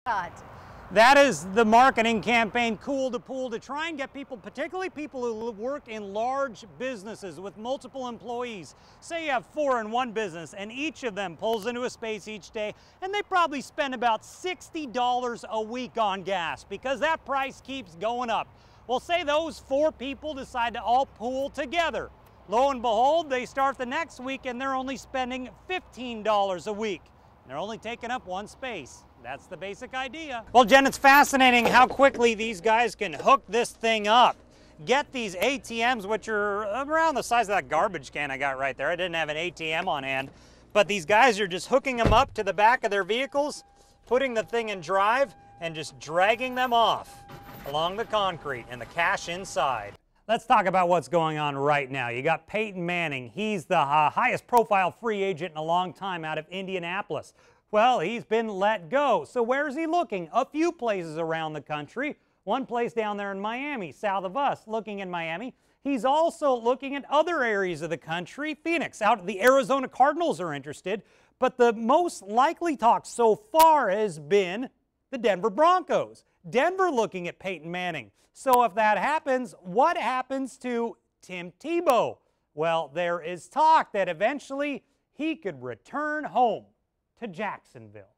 God. That is the marketing campaign, Cool to Pool, to try and get people, particularly people who work in large businesses with multiple employees. Say you have 4 in one business and each of them pulls into a space each day and they probably spend about $60 a week on gas because that price keeps going up. Well, say those 4 people decide to all pool together. Lo and behold, they start the next week and they're only spending $15 a week. They're only taking up 1 space. That's the basic idea. Well, Jen, it's fascinating how quickly these guys can hook this thing up. Get these ATMs, which are around the size of that garbage can I got right there. I didn't have an ATM on hand. But these guys are just hooking them up to the back of their vehicles, putting the thing in drive, and just dragging them off along the concrete and the cash inside. Let's talk about what's going on right now. You got Peyton Manning. He's the highest profile free agent in a long time out of Indianapolis. Well, he's been let go. So where is he looking? A few places around the country. One place down there in Miami, south of us, looking in Miami. He's also looking at other areas of the country. Phoenix, out the Arizona Cardinals are interested. But the most likely talk so far has been the Denver Broncos. Denver looking at Peyton Manning. So if that happens, what happens to Tim Tebow? Well, there is talk that eventually he could return home to Jacksonville.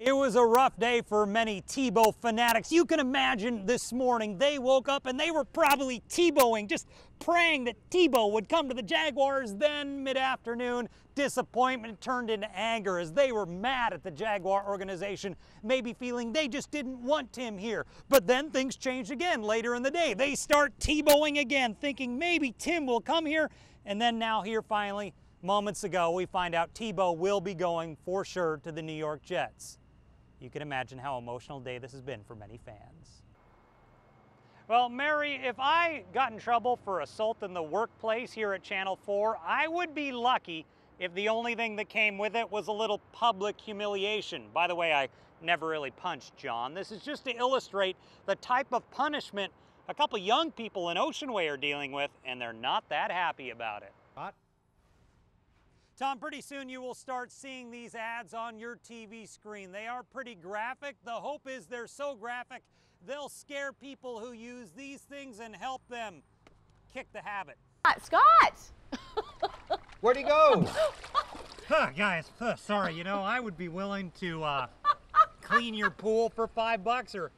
It was a rough day for many Tebow fanatics. You can imagine this morning they woke up and they were probably Tebowing, just praying that Tebow would come to the Jaguars. Then mid-afternoon, disappointment turned into anger as they were mad at the Jaguar organization, maybe feeling they just didn't want Tim here. But then things changed again later in the day. They start Tebowing again, thinking maybe Tim will come here. And then now here finally, moments ago, we find out Tebow will be going for sure to the New York Jets. You can imagine how emotional a day this has been for many fans. Well, Mary, if I got in trouble for assault in the workplace here at Channel 4, I would be lucky if the only thing that came with it was a little public humiliation. By the way, I never really punched John. This is just to illustrate the type of punishment a couple young people in Ocean Way are dealing with, and they're not that happy about it. What? Tom, pretty soon you will start seeing these ads on your TV screen. They are pretty graphic. The hope is they're so graphic, they'll scare people who use these things and help them kick the habit. Scott! Where'd he go? Guys, sorry, you know, I would be willing to clean your pool for $5 or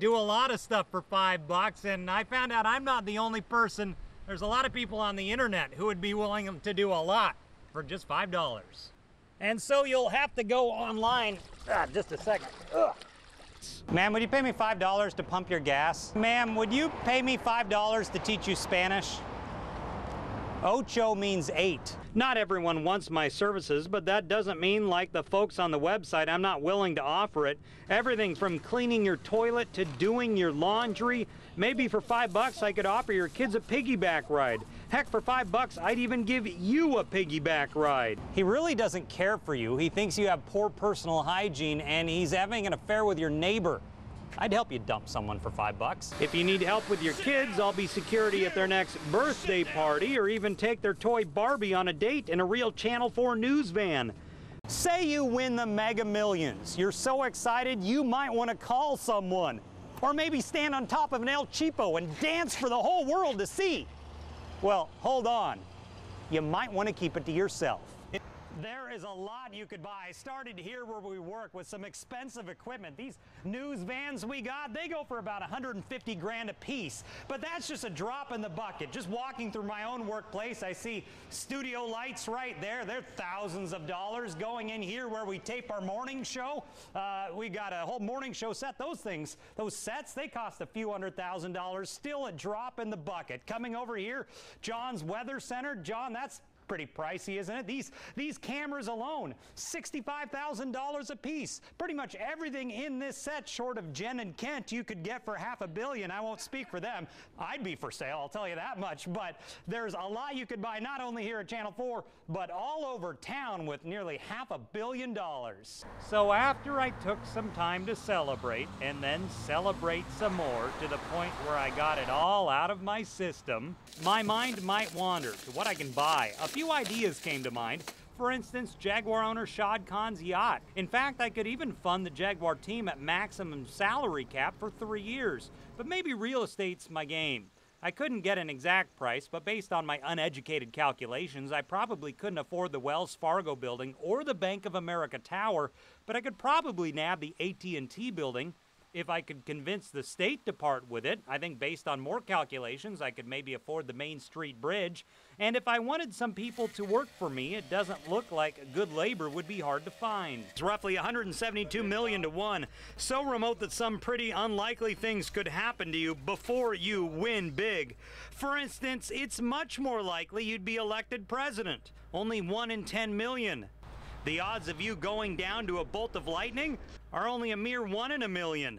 do a lot of stuff for $5, and I found out I'm not the only person. There's a lot of people on the internet who would be willing to do a lot for just $5. And so you'll have to go online. Just a second. Ugh. Ma'am, would you pay me $5 to pump your gas? Ma'am, would you pay me $5 to teach you Spanish? Ocho means 8. Not everyone wants my services, but that doesn't mean, like the folks on the website, I'm not willing to offer it. Everything from cleaning your toilet to doing your laundry. Maybe for $5 I could offer your kids a piggyback ride. Heck, for $5 I'd even give you a piggyback ride. He really doesn't care for you. He thinks you have poor personal hygiene and he's having an affair with your neighbor. I'd help you dump someone for $5. If you need help with your kids, I'll be security at their next birthday party or even take their toy Barbie on a date in a real Channel 4 news van. Say you win the Mega Millions. You're so excited you might want to call someone. Or maybe stand on top of an El Cheapo and dance for the whole world to see. Well, hold on. You might want to keep it to yourself. There is a lot you could buy. I started here where we work with some expensive equipment. These news vans we got, they go for about 150 grand a piece. But that's just a drop in the bucket. Just walking through my own workplace, I see studio lights right there. They're thousands of dollars. Going in here where we tape our morning show, we got a whole morning show set. Those things, those sets, they cost a few $100,000. Still a drop in the bucket. Coming over here, John's Weather Center. John, that's pretty pricey, isn't it? These cameras alone, $65,000 a piece. Pretty much everything in this set, short of Jen and Kent, you could get for $500 million. I won't speak for them. I'd be for sale, I'll tell you that much. But there's a lot you could buy, not only here at Channel 4, but all over town with nearly $500 million. So after I took some time to celebrate, and then celebrate some more to the point where I got it all out of my system, my mind might wander to what I can buy. A few ideas came to mind. For instance, Jaguar owner Shad Khan's yacht. In fact, I could even fund the Jaguar team at maximum salary cap for 3 years. But maybe real estate's my game. I couldn't get an exact price, but based on my uneducated calculations, I probably couldn't afford the Wells Fargo building or the Bank of America Tower, but I could probably nab the AT&T building. If I could convince the state to part with it, I think based on more calculations, I could maybe afford the Main Street Bridge. And if I wanted some people to work for me, it doesn't look like good labor would be hard to find. It's roughly 172 million to 1, so remote that some pretty unlikely things could happen to you before you win big. For instance, it's much more likely you'd be elected president, only 1 in 10 million. The odds of you going down to a bolt of lightning are only a mere 1 in a million.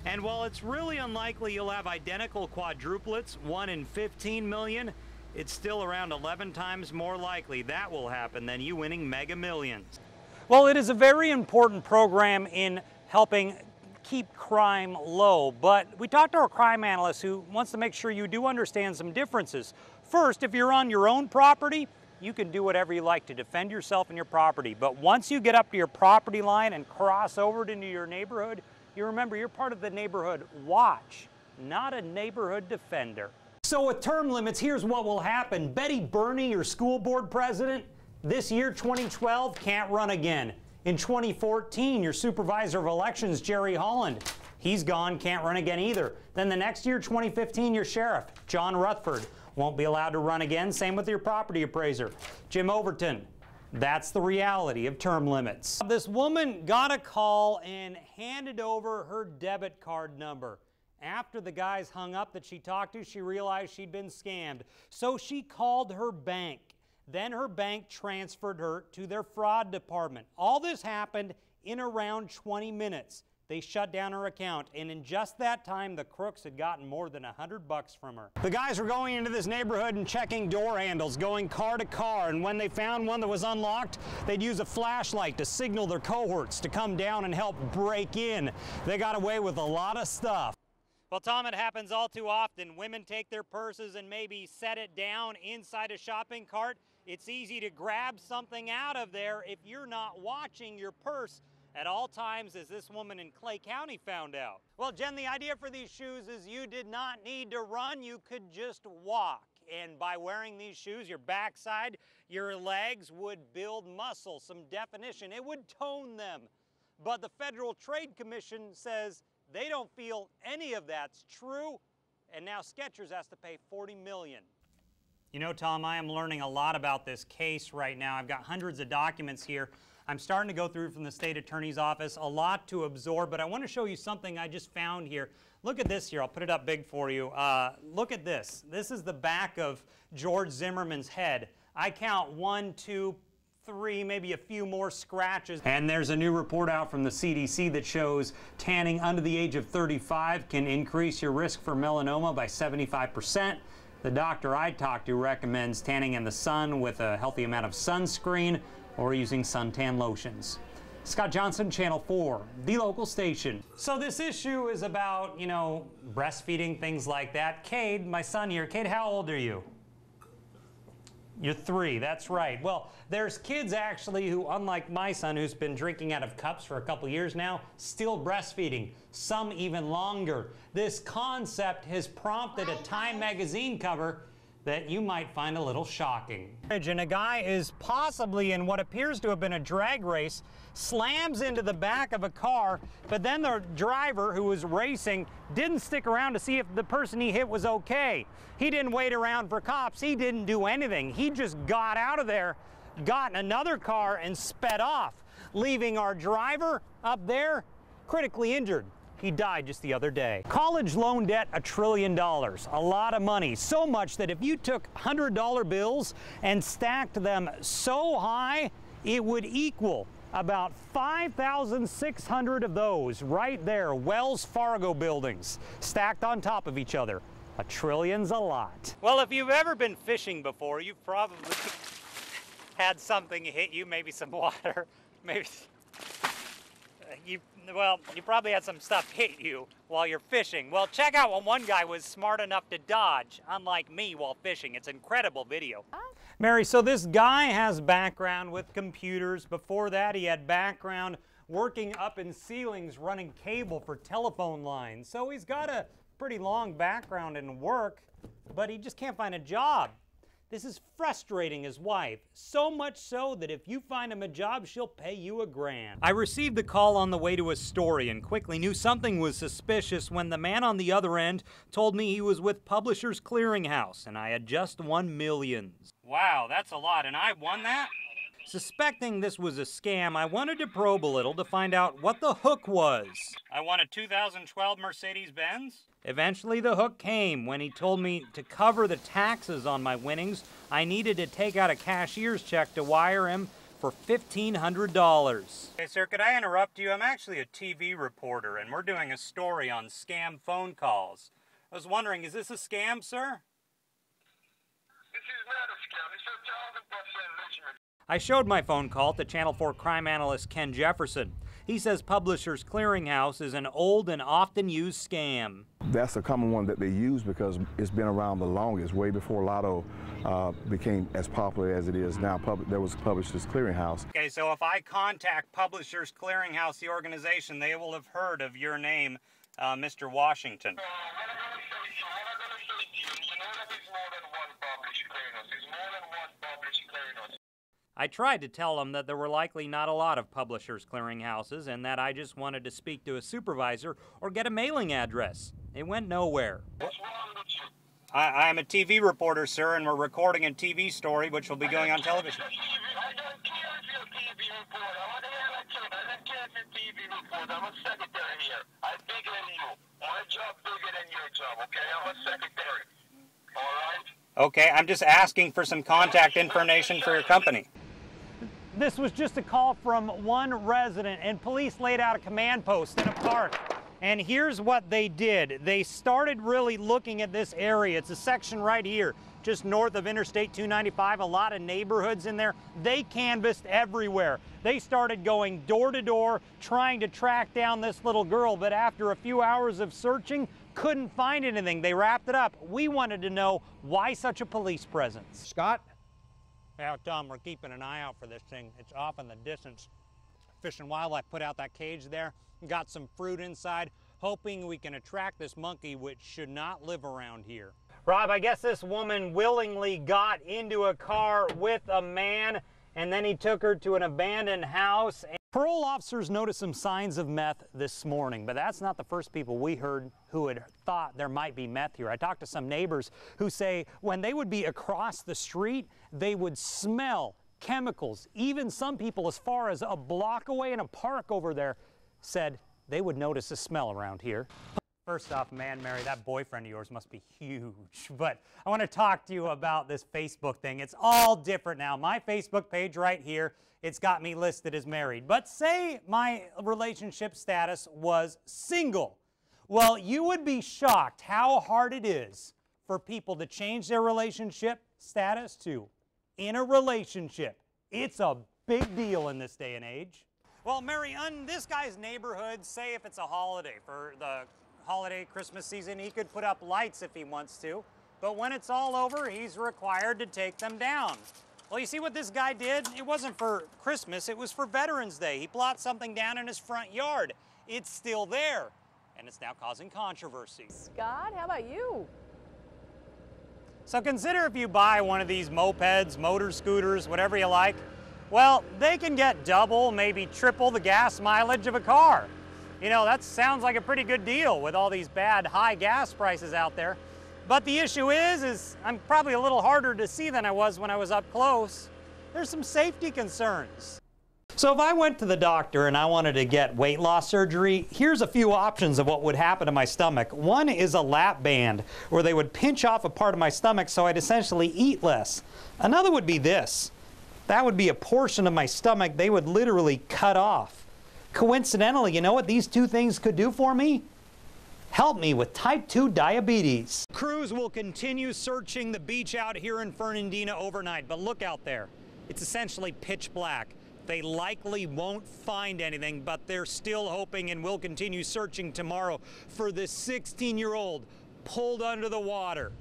And while it's really unlikely you'll have identical quadruplets, 1 in 15 million, it's still around 11 times more likely that will happen than you winning Mega Millions. Well, it is a very important program in helping keep crime low, but we talked to our crime analyst who wants to make sure you do understand some differences. First, if you're on your own property, you can do whatever you like to defend yourself and your property. But once you get up to your property line and cross over into your neighborhood, you remember you're part of the neighborhood watch, not a neighborhood defender. So with term limits, here's what will happen. Betty Burney, your school board president, this year, 2012, can't run again. In 2014, your supervisor of elections, Jerry Holland, he's gone, can't run again either. Then the next year, 2015, your sheriff, John Rutherford, won't be allowed to run again. Same with your property appraiser, Jim Overton. That's the reality of term limits. This woman got a call and handed over her debit card number. After the guys hung up that she talked to, she realized she'd been scammed. So she called her bank. Then her bank transferred her to their fraud department. All this happened in around 20 minutes. They shut down her account, and in just that time, the crooks had gotten more than $100 from her. The guys were going into this neighborhood and checking door handles, going car to car, and when they found one that was unlocked, they'd use a flashlight to signal their cohorts to come down and help break in. They got away with a lot of stuff. Well, Tom, it happens all too often. Women take their purses and maybe set it down inside a shopping cart. It's easy to grab something out of there if you're not watching your purse at all times, as this woman in Clay County found out. Well, Jen, the idea for these shoes is you did not need to run, you could just walk. And by wearing these shoes, your backside, your legs would build muscle, some definition. It would tone them. But the Federal Trade Commission says they don't feel any of that's true, and now Skechers has to pay $40 million. You know, Tom, I am learning a lot about this case right now. I've got hundreds of documents here. I'm starting to go through from the state attorney's office, a lot to absorb, but I want to show you something I just found here. Look at this here. I'll put it up big for you. Look at this. This is the back of George Zimmerman's head. I count 1, 2, 3, maybe a few more scratches. And there's a new report out from the CDC that shows tanning under the age of 35 can increase your risk for melanoma by 75%. The doctor I talked to recommends tanning in the sun with a healthy amount of sunscreen or using suntan lotions. Scott Johnson, Channel 4, the local station. So this issue is about, you know, breastfeeding, things like that. Cade, my son here. Cade, how old are you? You're 3, that's right. Well, there's kids actually who, unlike my son, who's been drinking out of cups for a couple years now, still breastfeeding, some even longer. This concept has prompted a Time magazine cover that you might find a little shocking. And a guy is possibly in what appears to have been a drag race, slams into the back of a car, but then the driver who was racing didn't stick around to see if the person he hit was okay. He didn't wait around for cops. He didn't do anything. He just got out of there, got in another car, and sped off, leaving our driver up there critically injured. He died just the other day. College loan debt, $1 trillion, a lot of money. So much that if you took $100 bills and stacked them so high, it would equal about 5,600 of those right there, Wells Fargo buildings, stacked on top of each other. $1 trillion's a lot. Well, if you've ever been fishing before, you've probably had something hit you, maybe some water, maybe you probably had some stuff hit you while you're fishing. Well, check out what one guy was smart enough to dodge, unlike me while fishing. It's an incredible video. Mary, so this guy has background with computers. Before that, he had background working up in ceilings running cable for telephone lines. So he's got a pretty long background in work, but he just can't find a job. This is frustrating his wife, so much so that if you find him a job, she'll pay you $1,000. I received the call on the way to a story and quickly knew something was suspicious when the man on the other end told me he was with Publishers Clearinghouse and I had just won millions. Wow, that's a lot, and I won that? Suspecting this was a scam, I wanted to probe a little to find out what the hook was. I won a 2012 Mercedes-Benz? Eventually the hook came when he told me to cover the taxes on my winnings, I needed to take out a cashier's check to wire him for $1,500. Hey sir, could I interrupt you? I'm actually a TV reporter and we're doing a story on scam phone calls. I was wondering, is this a scam, sir? This is not a scam. It's 1,000% legitimate. I showed my phone call to Channel 4 crime analyst Ken Jefferson. He says Publishers Clearinghouse is an old and often used scam. That's a common one that they use because it's been around the longest, way before Lotto became as popular as it is now. There was Publishers Clearinghouse. Okay, so if I contact Publishers Clearinghouse, the organization, they will have heard of your name, Mr. Washington. What I'm going to say to you, you know that there's more than one published clearinghouse. There's more than one published clearinghouse. I tried to tell him that there were likely not a lot of Publishers Clearinghouses and that I just wanted to speak to a supervisor or get a mailing address. It went nowhere. What's wrong with you? I'm a TV reporter, sir, and we're recording a TV story which will be going on television. I don't care if you're a TV reporter. What the hell I care? I don't care if you're a TV reporter. I'm a secretary here. I'm bigger than you. My job bigger than your job, okay? I'm a secretary. All right? Okay, I'm just asking for some contact information for your company. This was just a call from one resident, and police laid out a command post in a park. And here's what they did. They started really looking at this area. It's a section right here, just north of Interstate 295, a lot of neighborhoods in there. They canvassed everywhere. They started going door to door, trying to track down this little girl, but after a few hours of searching, couldn't find anything. They wrapped it up. We wanted to know why such a police presence. Scott? Yeah, Tom, we're keeping an eye out for this thing. It's off in the distance. Fish and Wildlife put out that cage there, got some fruit inside, hoping we can attract this monkey, which should not live around here. Rob, I guess this woman willingly got into a car with a man, and then he took her to an abandoned house. Parole officers noticed some signs of meth this morning, but that's not the first people we heard who had thought there might be meth here. I talked to some neighbors who say when they would be across the street, they would smell chemicals. Even some people as far as a block away in a park over there said they would notice a smell around here. First off, man, Mary, that boyfriend of yours must be huge. But I want to talk to you about this Facebook thing. It's all different now. My Facebook page right here, it's got me listed as married. But say my relationship status was single. Well, you would be shocked how hard it is for people to change their relationship status to in a relationship. It's a big deal in this day and age. Well, Mary, in this guy's neighborhood, say if it's a holiday, for the holiday Christmas season, he could put up lights if he wants to, but when it's all over, he's required to take them down. Well, you see what this guy did? It wasn't for Christmas, it was for Veterans Day. He plopped something down in his front yard. It's still there, and it's now causing controversy. Scott, how about you? So consider if you buy one of these mopeds, motor scooters, whatever you like, well, they can get double, maybe triple the gas mileage of a car. You know, that sounds like a pretty good deal with all these bad high gas prices out there. But the issue is I'm probably a little harder to see than I was when I was up close. There's some safety concerns. So if I went to the doctor and I wanted to get weight loss surgery, here's a few options of what would happen to my stomach. One is a lap band, where they would pinch off a part of my stomach so I'd essentially eat less. Another would be this. That would be a portion of my stomach they would literally cut off. Coincidentally, you know what these two things could do for me? Help me with type 2 diabetes. Crews will continue searching the beach out here in Fernandina overnight, but look out there. It's essentially pitch black. They likely won't find anything, but they're still hoping and will continue searching tomorrow for this 16-year-old pulled under the water.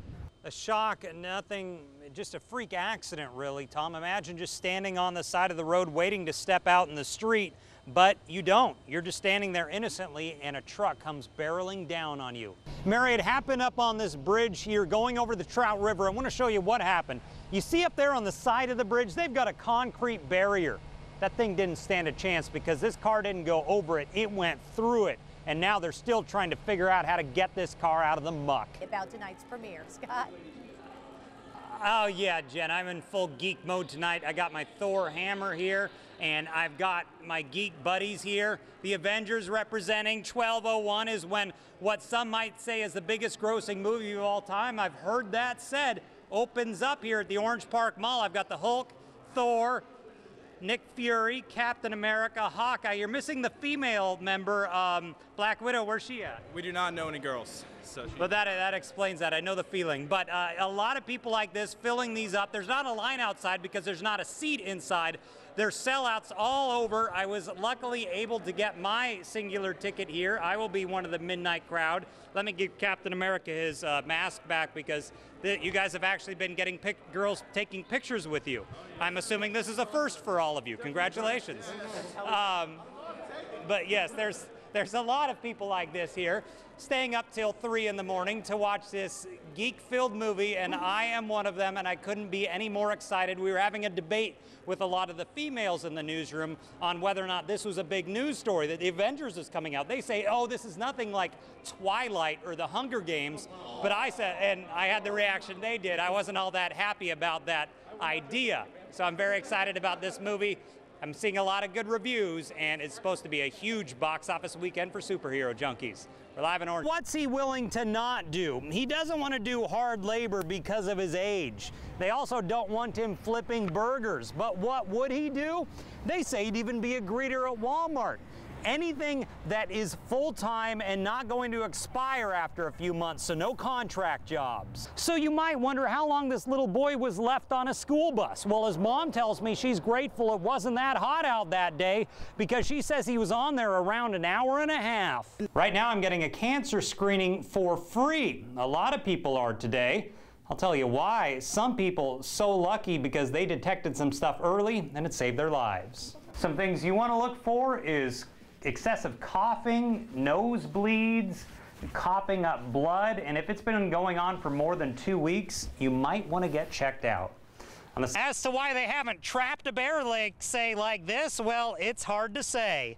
A shock, nothing, just a freak accident really, Tom. Imagine just standing on the side of the road waiting to step out in the street, but you don't. You're just standing there innocently and a truck comes barreling down on you. Mary, it happened up on this bridge here going over the Trout River. I want to show you what happened. You see up there on the side of the bridge, they've got a concrete barrier. That thing didn't stand a chance because this car didn't go over it, it went through it. And now they're still trying to figure out how to get this car out of the muck. About tonight's premiere, Scott. Oh yeah, Jen, I'm in full geek mode tonight. I got my Thor hammer here, and I've got my geek buddies here. The Avengers representing 1201 is when what some might say is the biggest grossing movie of all time, I've heard that said, opens up here at the Orange Park Mall. I've got the Hulk, Thor, Nick Fury, Captain America, Hawkeye. You're missing the female member, Black Widow. Where's she at? We do not know any girls. So But that explains that. I know the feeling. But a lot of people like this filling these up. There's not a line outside because there's not a seat inside. There's sellouts all over. I was luckily able to get my singular ticket here. I will be one of the midnight crowd. Let me give Captain America his mask back because you guys have actually been getting girls taking pictures with you. I'm assuming this is a first for all of you. Congratulations. But yes, there's a lot of people like this here, staying up till 3 in the morning to watch this geek-filled movie, and I am one of them, and I couldn't be any more excited. We were having a debate with a lot of the females in the newsroom on whether or not this was a big news story, that the Avengers is coming out. They say, oh, this is nothing like Twilight or the Hunger Games, but I said, and I had the reaction they did, I wasn't all that happy about that idea. So I'm very excited about this movie. I'm seeing a lot of good reviews, and it's supposed to be a huge box office weekend for superhero junkies. We're live in Orange. What's he willing to not do? He doesn't want to do hard labor because of his age. They also don't want him flipping burgers. But what would he do? They say he'd even be a greeter at Walmart. Anything that is full-time and not going to expire after a few months, so no contract jobs. So you might wonder how long this little boy was left on a school bus. Well, his mom tells me she's grateful it wasn't that hot out that day because she says he was on there around an hour and a half. Right now I'm getting a cancer screening for free. A lot of people are today. I'll tell you why. Some people so lucky because they detected some stuff early and it saved their lives. Some things you want to look for is excessive coughing, nosebleeds, coughing up blood, and if it's been going on for more than 2 weeks, you might want to get checked out. As to why they haven't trapped a bear like this, well, it's hard to say.